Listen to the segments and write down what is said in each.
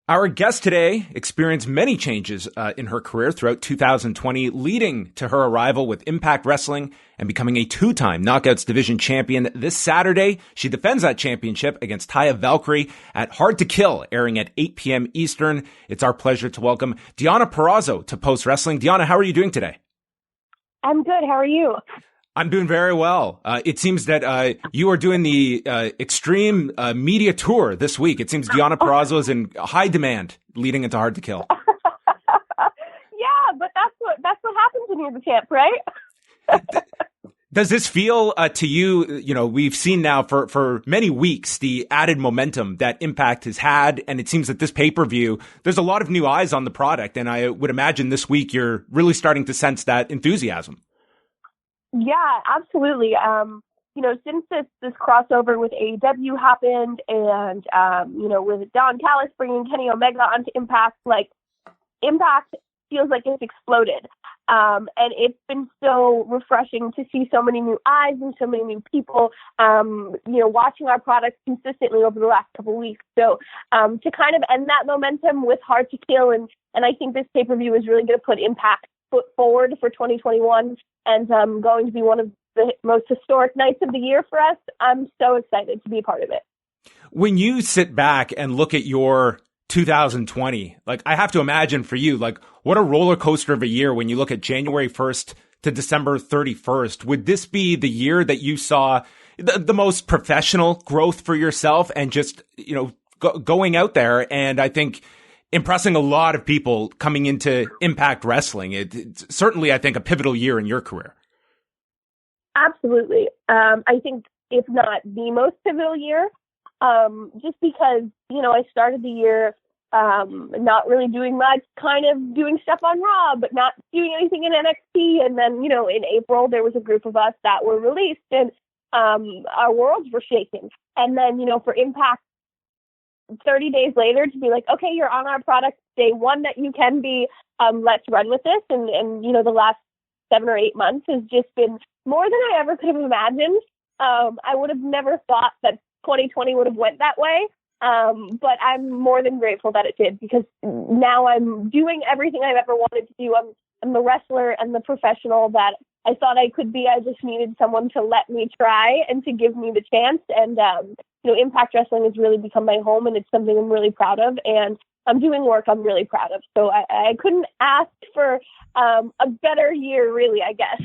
Our guest today experienced many changes in her career throughout 2020, leading to her arrival with Impact Wrestling and becoming a two-time Knockouts Division champion. This Saturday, she defends that championship against Taya Valkyrie at Hard to Kill, airing at 8 p.m. Eastern. It's our pleasure to welcome Deonna Purrazzo to Post Wrestling. Deonna, how are you doing today? I'm good. How are you? I'm doing very well. It seems that you are doing the extreme media tour this week. It seems Deonna Purrazzo is in high demand leading into Hard to Kill. Yeah, but that's what happens when you're the champ, right? Does this feel to you, we've seen now for many weeks the added momentum that Impact has had, and it seems that this pay-per-view, there's a lot of new eyes on the product, and I would imagine this week you're really starting to sense that enthusiasm. Yeah, absolutely. Since this crossover with AEW happened and, with Don Callis bringing Kenny Omega onto Impact, Impact feels like it's exploded. And it's been so refreshing to see so many new eyes and so many new people, watching our products consistently over the last couple of weeks. So, to kind of end that momentum with Hard to Kill, and I think this pay-per-view is really going to put Impact foot forward for 2021 and going to be one of the most historic nights of the year for us. I'm so excited to be a part of it. When you sit back and look at your 2020, I have to imagine for you, what a roller coaster of a year when you look at January 1st to December 31st. Would this be the year that you saw the most professional growth for yourself and just, going out there and I think impressing a lot of people coming into Impact Wrestling? It's certainly, I think, a pivotal year in your career. Absolutely. I think if not the most pivotal year, just because, I started the year not really doing much, kind of doing stuff on Raw, but not doing anything in NXT. And then, in April, there was a group of us that were released and our worlds were shaken. And then, for Impact, 30 days later to be like, okay, you're on our product, day one that you can be, let's run with this. And the last 7 or 8 months has just been more than I ever could have imagined. I would have never thought that 2020 would have went that way. But I'm more than grateful that it did, because now I'm doing everything I've ever wanted to do. I'm the wrestler and the professional that I thought I could be. I just needed someone to let me try and to give me the chance. And, Impact Wrestling has really become my home, and it's something I'm really proud of. And I'm doing work I'm really proud of. So I couldn't ask for a better year, really, I guess.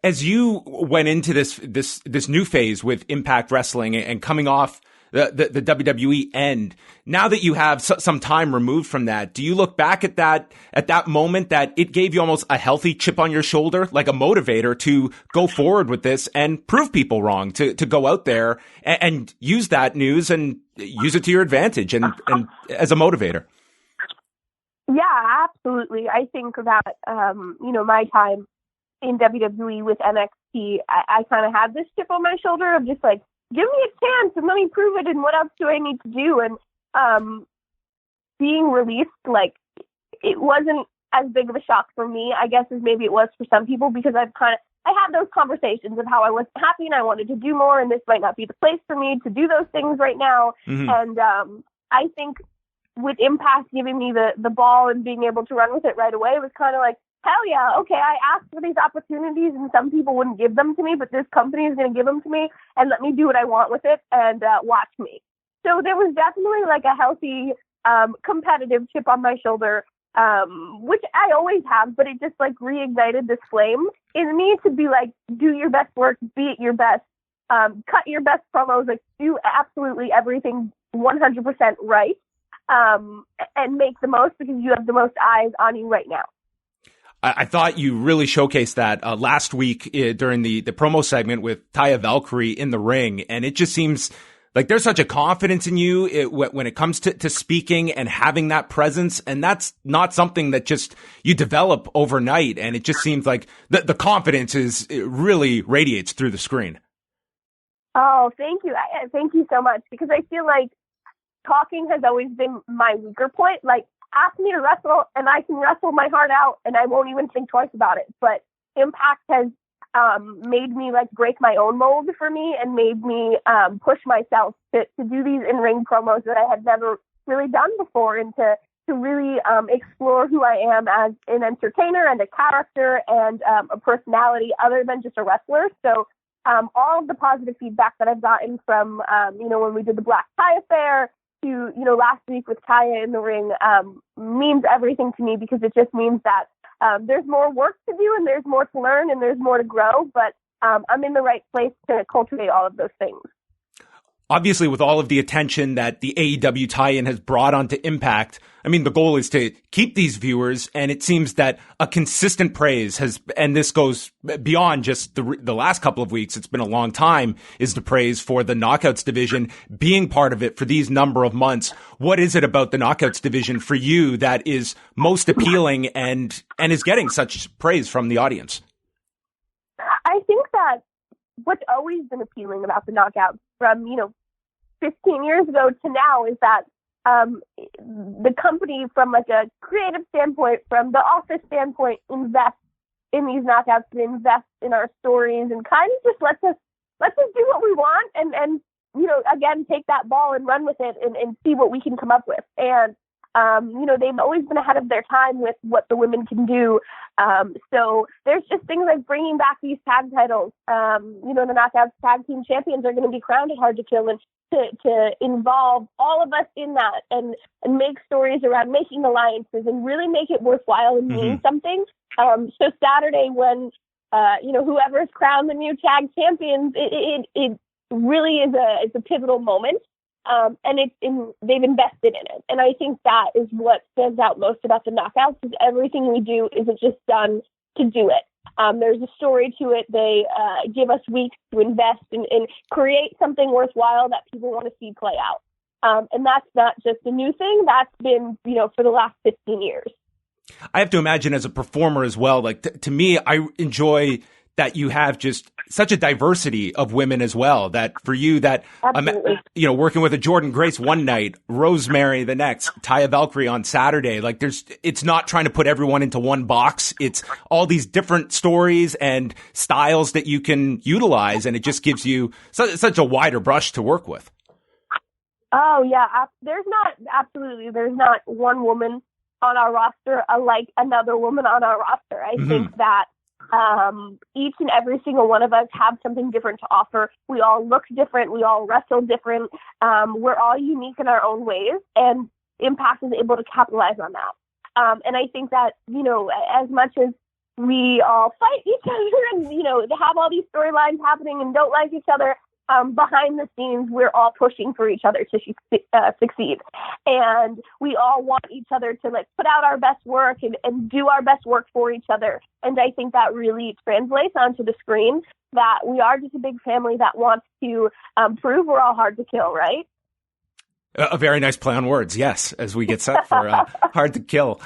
As you went into this new phase with Impact Wrestling and coming off the WWE end, now that you have some time removed from that, do you look back at that moment that it gave you almost a healthy chip on your shoulder, like a motivator to go forward with this and prove people wrong, to go out there and use that news and use it to your advantage and as a motivator? Yeah, absolutely. I think that, my time in WWE with NXT, I kind of had this chip on my shoulder of just give me a chance and let me prove it. And what else do I need to do? And being released, it wasn't as big of a shock for me, I guess, as maybe it was for some people, because I had those conversations of how I wasn't happy and I wanted to do more, and this might not be the place for me to do those things right now. Mm-hmm. And I think with Impact giving me the ball and being able to run with it right away, it was kind of like, hell yeah, okay, I asked for these opportunities and some people wouldn't give them to me, but this company is going to give them to me and let me do what I want with it and watch me. So there was definitely a healthy competitive chip on my shoulder, which I always have, but it just reignited this flame in me to be do your best work, be at your best, cut your best promos, do absolutely everything 100% right, and make the most, because you have the most eyes on you right now. I thought you really showcased that last week during the promo segment with Taya Valkyrie in the ring. And it just seems like there's such a confidence in you when it comes to speaking and having that presence. And that's not something that just you develop overnight. And it just seems like the confidence it really radiates through the screen. Oh, thank you. Thank you so much, because I feel like talking has always been my weaker point. Ask me to wrestle and I can wrestle my heart out and I won't even think twice about it. But Impact has made me break my own mold for me and made me push myself to do these in-ring promos that I had never really done before, and to really explore who I am as an entertainer and a character and a personality other than just a wrestler. So all of the positive feedback that I've gotten from, when we did the Black Tie Affair to, last week with Taya in the ring means everything to me, because it just means that there's more work to do and there's more to learn and there's more to grow. But I'm in the right place to cultivate all of those things. Obviously, with all of the attention that the AEW tie-in has brought onto Impact, I mean, the goal is to keep these viewers, and it seems that a consistent praise has, and this goes beyond just the last couple of weeks, it's been a long time, is the praise for the Knockouts division being part of it for these number of months. What is it about the Knockouts division for you that is most appealing and is getting such praise from the audience? I think that what's always been appealing about the Knockouts from, 15 years ago to now is that the company, from like a creative standpoint, from the office standpoint, invests in these Knockouts and invests in our stories and kind of just lets us do what we want and again, take that ball and run with it and see what we can come up with. And they've always been ahead of their time with what the women can do. So there's just things like bringing back these tag titles. The Knockouts Tag Team Champions are going to be crowned at Hard to Kill, and to involve all of us in that and make stories around making alliances and really make it worthwhile and mean something. So Saturday when, whoever is crowned the new tag champions, it really is a pivotal moment. And they've invested in it. And I think that is what stands out most about the Knockouts, is everything we do isn't just done to do it. There's a story to it. They give us weeks to invest and create something worthwhile that people want to see play out. And that's not just a new thing. That's been, for the last 15 years. I have to imagine as a performer as well, like to me, I enjoy that you have just such a diversity of women as well, that for you that, working with a Jordan Grace one night, Rosemary the next, Taya Valkyrie on Saturday, like it's not trying to put everyone into one box. It's all these different stories and styles that you can utilize. And it just gives you such a wider brush to work with. Oh yeah. There's not one woman on our roster like another woman on our roster. I think that each and every single one of us have something different to offer. We all look different. We all wrestle different. We're all unique in our own ways, and Impact is able to capitalize on that. And I think that, as much as we all fight each other and, have all these storylines happening and don't like each other, behind the scenes, we're all pushing for each other to succeed. And we all want each other to put out our best work and do our best work for each other. And I think that really translates onto the screen, that we are just a big family that wants to prove we're all hard to kill, right? A very nice play on words, yes, as we get set for Hard to Kill.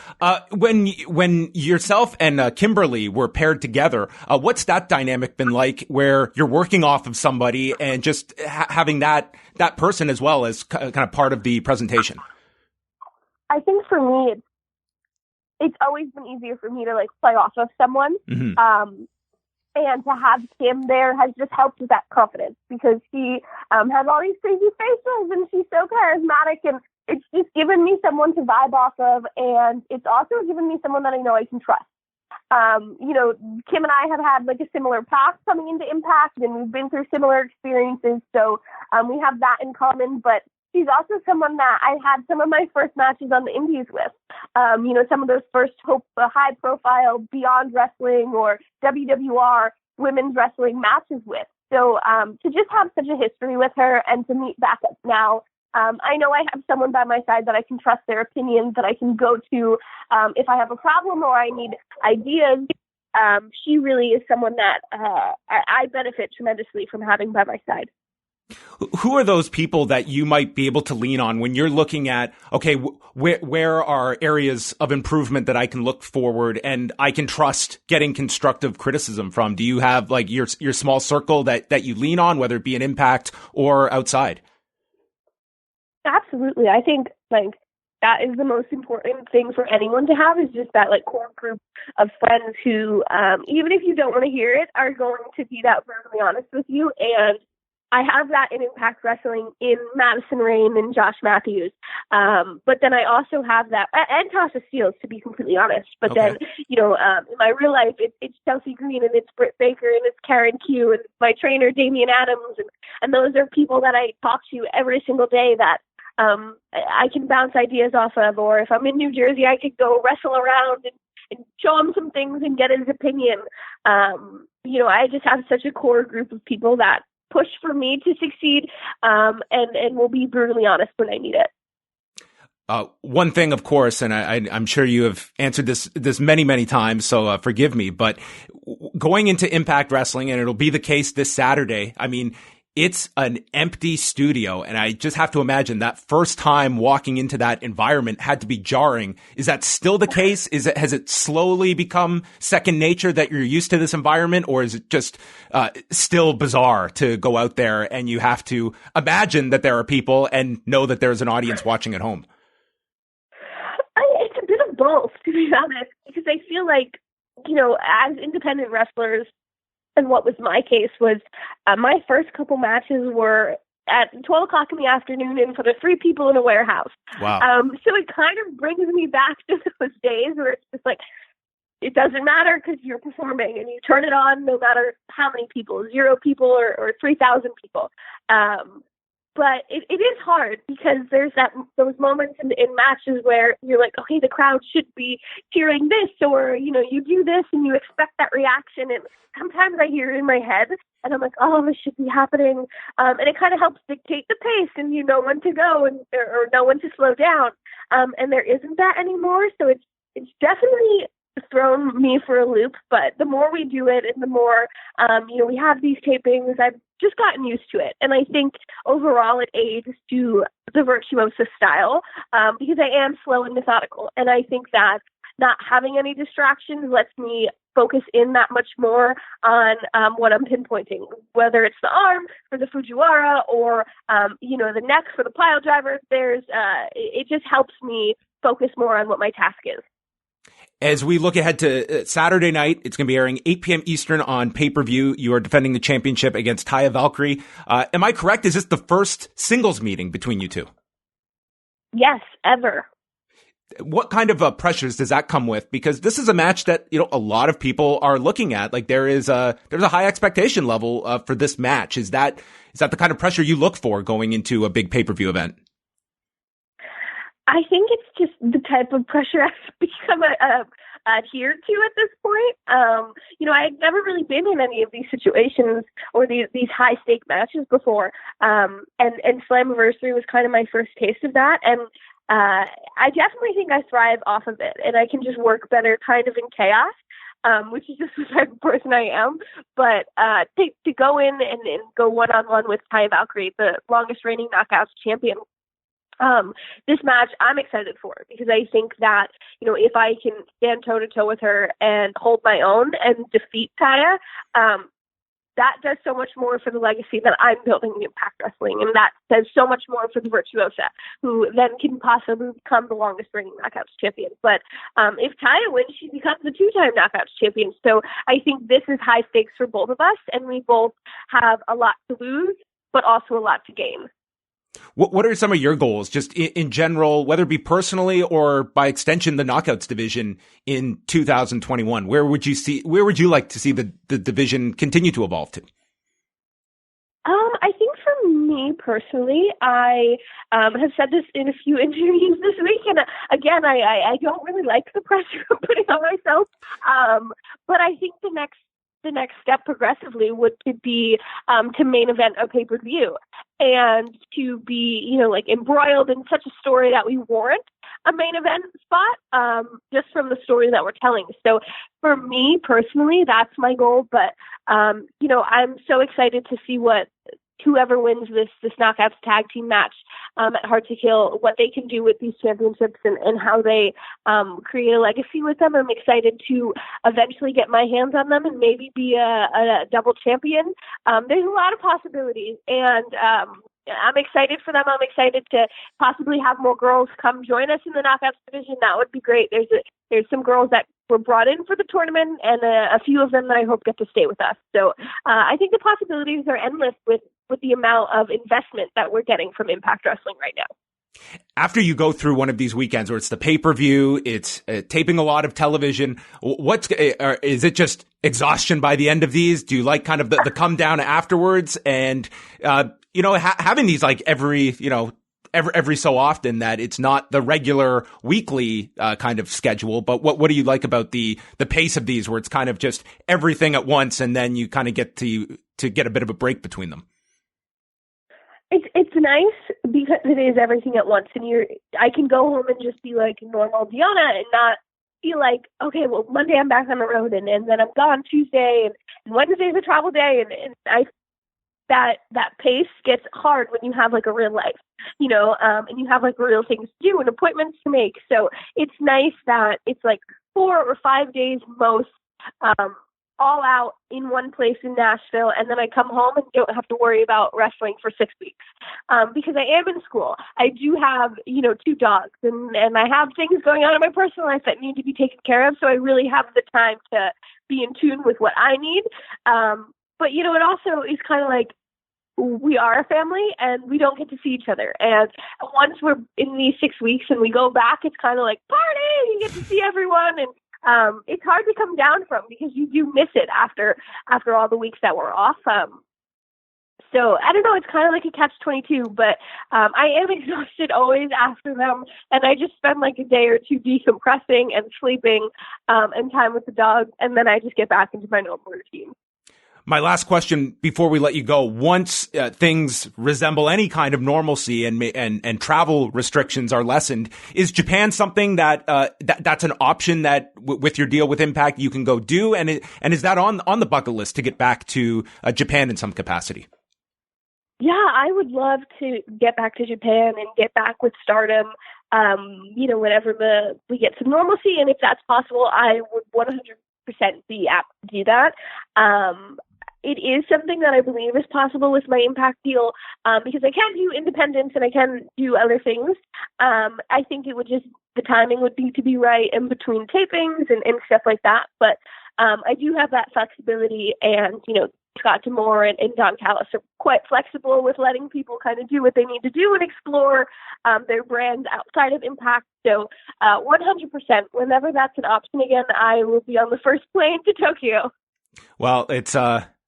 When yourself and Kimber Lee were paired together, what's that dynamic been like, where you're working off of somebody and just having that person as well as kind of part of the presentation? I think for me, it's always been easier for me to play off of someone. And to have Kim there has just helped with that confidence, because she has all these crazy facials and she's so charismatic, and it's just given me someone to vibe off of, and it's also given me someone that I know I can trust. Kim and I have had a similar path coming into Impact, and we've been through similar experiences, so we have that in common. But she's also someone that I had some of my first matches on the indies with. Some of those first high-profile Beyond Wrestling or WWR women's wrestling matches with. So to just have such a history with her and to meet back up now, I know I have someone by my side that I can trust their opinions, that I can go to if I have a problem or I need ideas. She really is someone that I benefit tremendously from having by my side. Who are those people that you might be able to lean on when you're looking at, okay, where are areas of improvement that I can look forward and I can trust getting constructive criticism from? Do you have your small circle that you lean on, whether it be an Impact or outside? Absolutely. I think that is the most important thing for anyone to have, is just that core group of friends who, even if you don't want to hear it, are going to be that brutally honest with you and I have that in Impact Wrestling in Madison Rayne and Josh Matthews. But then I also have that, and Tasha Steelz, to be completely honest. But Okay. then, in my real life, it's Chelsea Green and it's Britt Baker and it's Karen Q and my trainer, Damian Adams. And those are people that I talk to every single day that I can bounce ideas off of. Or if I'm in New Jersey, I could go wrestle around and show him some things and get his opinion. I just have such a core group of people that push for me to succeed, and will be brutally honest when I need it. One thing, of course, and I'm sure you have answered this many, many times, so forgive me, but going into Impact Wrestling, and it'll be the case this Saturday, I mean, it's an empty studio, and I just have to imagine that first time walking into that environment had to be jarring. Is that still the case? Has it slowly become second nature that you're used to this environment, or is it just still bizarre to go out there and you have to imagine that there are people and know that there's an audience watching at home? It's a bit of both, to be honest, because I feel like, as independent wrestlers, and what was my case was my first couple matches were at 12 o'clock in the afternoon in front of 3 people in a warehouse. Wow. So it kind of brings me back to those days where it's just like, it doesn't matter because you're performing and you turn it on no matter how many people, 0 people or 3,000 people. But it is hard because there's those moments in matches where you're like, okay, the crowd should be cheering this, or, you do this and you expect that reaction. And sometimes I hear it in my head and I'm like, oh, this should be happening. And it kind of helps dictate the pace, and you know when to go or know when to slow down. And there isn't that anymore. So it's definitely thrown me for a loop, but the more we do it and the more, we have these tapings, I've just gotten used to it. And I think overall it aids to the Virtuosa style, because I am slow and methodical. And I think that not having any distractions lets me focus in that much more on what I'm pinpointing, whether it's the arm for the Fujiwara or, the neck for the pile driver. It just helps me focus more on what my task is. As we look ahead to Saturday night, it's going to be airing 8 p.m. Eastern on pay-per-view. You are defending the championship against Taya Valkyrie. Am I correct? Is this the first singles meeting between you two? Yes, ever. What kind of pressures does that come with? Because this is a match that, a lot of people are looking at. Like there's a high expectation level for this match. Is that the kind of pressure you look for going into a big pay-per-view event? I think it's just the type of pressure I've become adhered to at this point. I've never really been in any of these situations or these high stake matches before. And Slammiversary was kind of my first taste of that. And I definitely think I thrive off of it, and I can just work better kind of in chaos. Which is just the type of person I am. But to go in and go one-on-one with Taya Valkyrie, the longest reigning Knockouts champion, this match I'm excited for, because I think that, if I can stand toe to toe with her and hold my own and defeat Taya, that does so much more for the legacy that I'm building in Impact Wrestling. And that does so much more for the Virtuosa, who then can possibly become the longest reigning Knockouts champion. But if Taya wins, she becomes the 2-time Knockouts champion. So I think this is high stakes for both of us, and we both have a lot to lose, but also a lot to gain. What are some of your goals, just in general, whether it be personally or by extension, the Knockouts division in 2021? Where would you like to see the division continue to evolve to? I think for me personally, I have said this in a few interviews this week, and again, I don't really like the pressure I'm putting on myself. But I think the next step progressively would be to main event a pay-per-view, and to be, embroiled in such a story that we warrant a main event spot, just from the story that we're telling. So for me personally, that's my goal. But, I'm so excited to see what whoever wins this Knockouts tag team match at Hard to Kill, what they can do with these championships and how they create a legacy with them. I'm excited to eventually get my hands on them and maybe be a double champion. There's a lot of possibilities, and I'm excited for them. I'm excited to possibly have more girls come join us in the Knockouts division. That would be great. There's some girls that were brought in for the tournament, and a few of them that I hope get to stay with us. So I think the possibilities are endless with with the amount of investment that we're getting from Impact Wrestling right now. After you go through one of these weekends where it's the pay-per-view, it's taping a lot of television, is it just exhaustion by the end of these? Do you like kind of the come down afterwards? And, having these like every so often, that it's not the regular weekly kind of schedule, but what do you like about the pace of these where it's kind of just everything at once and then you kind of get to get a bit of a break between them? It's nice because it is everything at once, and I can go home and just be like normal Deonna and not feel like, okay, well, Monday I'm back on the road and then I'm gone Tuesday and Wednesday's a travel day, and that pace gets hard when you have like a real life, and you have like real things to do and appointments to make. So it's nice that it's like 4 or 5 days most, all out in one place in Nashville, and then I come home and don't have to worry about wrestling for 6 weeks. Because I am in school. I do have, 2 dogs, and I have things going on in my personal life that need to be taken care of, so I really have the time to be in tune with what I need. But, it also is kind of like, we are a family, and we don't get to see each other. And once we're in these 6 weeks and we go back, it's kind of like, party! You get to see everyone, and it's hard to come down from because you do miss it after all the weeks that we're off. So I don't know, it's kind of like a catch-22, but I am exhausted always after them, and I just spend like a day or two decompressing and sleeping and time with the dogs, and then I just get back into my normal routine. My last question before we let you go: once things resemble any kind of normalcy and travel restrictions are lessened, is Japan something that's an option that with your deal with Impact you can go do? And is that on the bucket list to get back to Japan in some capacity? Yeah, I would love to get back to Japan and get back with Stardom. Whenever we get some normalcy, and if that's possible, I would 100% be apt to do that. It is something that I believe is possible with my Impact deal, because I can do independence and I can do other things. I think the timing would need to be right in between tapings and stuff like that. But I do have that flexibility, and, Scott D'Amore and Don Callis are quite flexible with letting people kind of do what they need to do and explore their brand outside of Impact. So 100%, whenever that's an option again, I will be on the first plane to Tokyo. Well, it's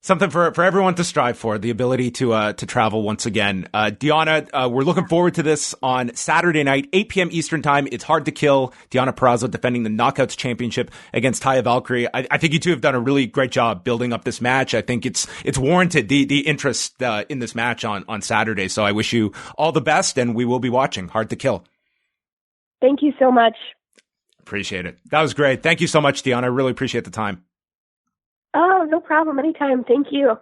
something for everyone to strive for, the ability to travel once again. Deonna, we're looking forward to this on Saturday night, 8 p.m. Eastern time. It's Hard to Kill. Deonna Purrazzo defending the Knockouts Championship against Taya Valkyrie. I think you two have done a really great job building up this match. I think it's warranted, the interest in this match on Saturday. So I wish you all the best, and we will be watching Hard to Kill. Thank you so much. Appreciate it. That was great. Thank you so much, Deonna. I really appreciate the time. Oh, no problem. Anytime. Thank you.